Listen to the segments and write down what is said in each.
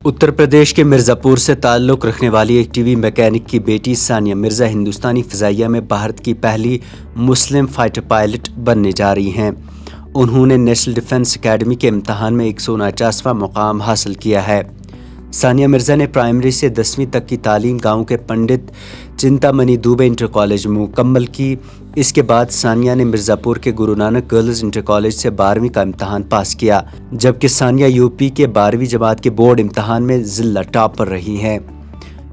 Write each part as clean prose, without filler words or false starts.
उत्तर प्रदेश के मिर्ज़ापुर से ताल्लुक़ रखने वाली एक टीवी मैकेनिक की बेटी सानिया मिर्ज़ा हिंदुस्तानी फ़िज़ाइया में भारत की पहली मुस्लिम फ़ाइटर पायलट बनने जा रही हैं। उन्होंने नेशनल डिफेंस एकेडमी के इम्तहान में 149वां मुकाम हासिल किया है। सानिया मिर्ज़ा ने प्राइमरी से 10वीं तक की तालीम गांव के पंडित चिंतामणि दुबे इंटर कॉलेज में मुकम्मल की। इसके बाद सानिया ने मिर्ज़ापुर के Guru Nanak girls inter college से 12वीं का इम्तहान पास किया, जबकि सानिया यूपी के 12वीं जमात के बोर्ड इम्तहान में जिला टॉपर रही हैं।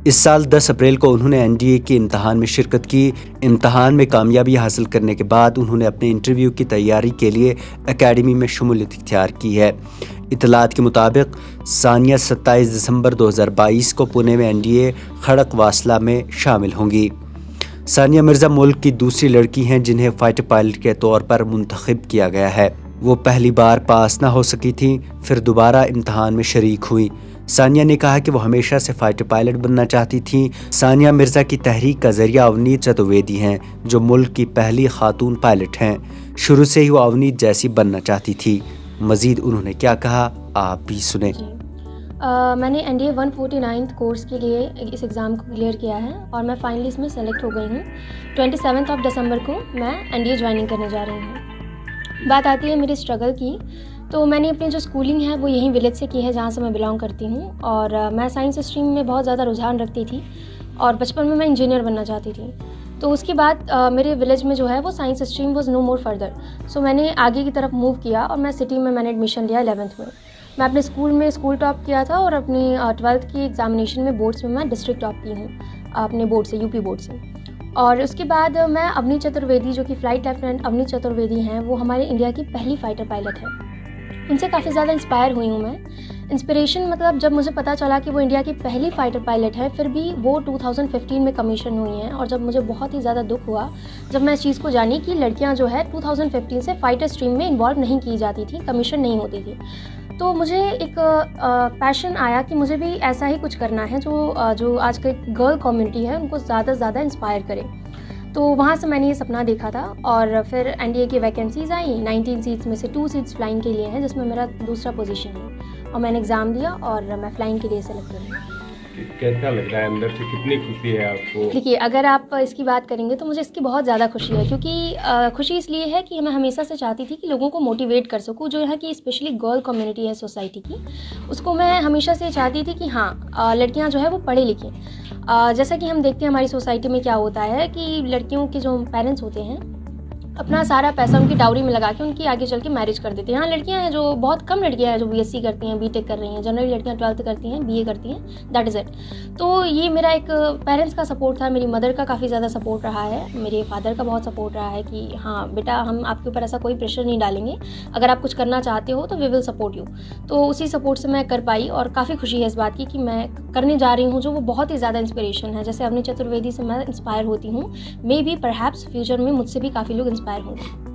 इस साल 10 अप्रैल को उन्होंने एनडीए के इम्तहान में शिरकत की। इम्तहान में कामयाबी हासिल करने के बाद उन्होंने अपने इंटरव्यू की तैयारी के लिए एकेडमी में शमूलियत इख्तियार की है। इतलात के मुताबिक सानिया 27 दिसंबर 2022 को पुणे में एनडीए खड़क वासला में शामिल होंगी। सानिया मिर्ज़ा मुल्क की दूसरी लड़की हैं जिन्हें फाइटर पायलट के तौर पर मुंतखब किया गया है। वो पहली बार पास ना हो सकी थी, फिर दोबारा इम्तहान में शरीक हुई। सानिया ने कहा कि वो हमेशा से फाइटर पायलट बनना चाहती थीं। सानिया मिर्ज़ा की तहरीक का जरिया अवनीत चतुर्वेदी हैं, जो मुल्क की पहली खातून पायलट हैं। शुरू से ही वो अवनीत जैसी बनना चाहती थी। मजीद उन्होंने क्या कहा, आप भी सुने। मैंने एनडीए 149 कोर्स के लिए इस एग्ज़ाम को क्लियर किया है और मैं फाइनली इसमें सेलेक्ट हो गई हूँ। 27 दिसंबर को मैं एनडीए ज्वाइनिंग करने जा रही हूँ। बात आती है मेरी स्ट्रगल की, तो मैंने अपनी जो स्कूलिंग है वो यहीं विलेज से की है जहाँ से मैं बिलोंग करती हूँ। और मैं साइंस स्ट्रीम में बहुत ज़्यादा रुझान रखती थी और बचपन में मैं इंजीनियर बनना चाहती थी। तो उसके बाद मेरे विलेज में जो है वो science stream was no more further, so मैंने आगे की तरफ मूव किया और मैं सिटी में मैंने एडमिशन लिया 11th में। मैं अपने स्कूल में स्कूल टॉप किया था और अपनी 12th की एग्जामिनेशन में बोर्ड्स में मैं डिस्ट्रिक्ट टॉप की हूँ अपने बोर्ड से, यूपी बोर्ड से। और उसके बाद मैं अवनीत चतुर्वेदी, जो कि फ़्लाइट लेफ्टिनेंट अवनीत चतुर्वेदी हैं, वो हमारे इंडिया की पहली फ़ाइटर पायलट है। उनसे काफ़ी ज़्यादा इंस्पायर हुई हूँ मैं। इंस्पिरेशन मतलब जब मुझे पता चला कि वो इंडिया की पहली फ़ाइटर पायलट है, फिर भी वो 2015 में कमीशन हुई हैं। और जब मुझे बहुत ही ज़्यादा दुख हुआ जब मैं इस चीज़ को जानी कि लड़कियां जो है 2015 से फ़ाइटर स्ट्रीम में इन्वॉल्व नहीं की जाती थी, कमीशन नहीं होती थी। तो मुझे एक पैशन आया कि मुझे भी ऐसा ही कुछ करना है जो आज की गर्ल कम्युनिटी है उनको ज़्यादा से ज़्यादा इंस्पायर करे। तो वहाँ से मैंने ये सपना देखा था और फिर एनडीए की वैकेंसीज़ आई। 19 सीट्स में से 2 सीट्स फ्लाइंग के लिए हैं, जिसमें मेरा दूसरा पोजीशन है और मैंने एग्ज़ाम दिया और मैं फ्लाइंग के लिए सेलेक्ट हुई। कैसा लग रहा है अंदर से, कितनी खुशी है आपको? देखिए, अगर आप इसकी बात करेंगे तो मुझे इसकी बहुत ज़्यादा खुशी है, क्योंकि खुशी इसलिए है कि मैं हमेशा से चाहती थी कि लोगों को मोटिवेट कर सकूँ। जो यहाँ की स्पेशली गर्ल कम्युनिटी है सोसाइटी की, उसको मैं हमेशा से चाहती थी कि हाँ, लड़कियाँ जो है वो पढ़े लिखें। जैसा कि हम देखते हैं हमारी सोसाइटी में क्या होता है कि लड़कियों के जो पेरेंट्स होते हैं अपना सारा पैसा उनकी डाउरी में लगा के उनकी आगे चल के मैरिज कर देते हैं। यहाँ लड़कियाँ हैं जो बहुत कम लड़कियाँ हैं जो बीएससी करती हैं, बीटेक कर रही हैं। जनरली लड़कियाँ 12th करती हैं, बीए करती हैं, दैट इज़ इट। तो ये मेरा एक पेरेंट्स का सपोर्ट था, मेरी मदर का काफ़ी ज़्यादा सपोर्ट रहा है, मेरे फादर का बहुत सपोर्ट रहा है कि हाँ बेटा, हम आपके ऊपर ऐसा कोई प्रेशर नहीं डालेंगे, अगर आप कुछ करना चाहते हो तो वी विल सपोर्ट यू। तो उसी सपोर्ट से मैं कर पाई और काफ़ी खुशी है इस बात की कि मैं करने जा रही हूँ जो वो बहुत ही ज़्यादा इंस्पिरेशन है। जैसे अवनीत चतुर्वेदी से मैं इंस्पायर होती हूँ, मे बी परहैप्स फ्यूचर में मुझसे भी काफ़ी लोग इंस्पायर होंगे।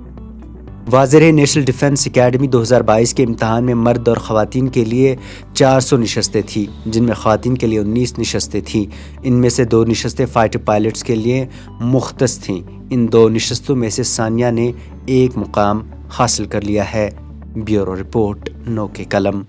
वाज़ेह है, नेशनल डिफेंस एकेडमी 2022 के इम्तहान में मर्द और ख़वातीन के लिए 400 नशस्तें थीं, जिनमें ख़वातीन के लिए 19 नशस्तें थीं। इनमें से 2 नशस्तें फ़ाइटर पायलट्स के लिए मुख्तस थीं। इन 2 नशस्तों में से सानिया ने 1 मुकाम हासिल कर लिया है। ब्यूरो रिपोर्ट, नो के कलम।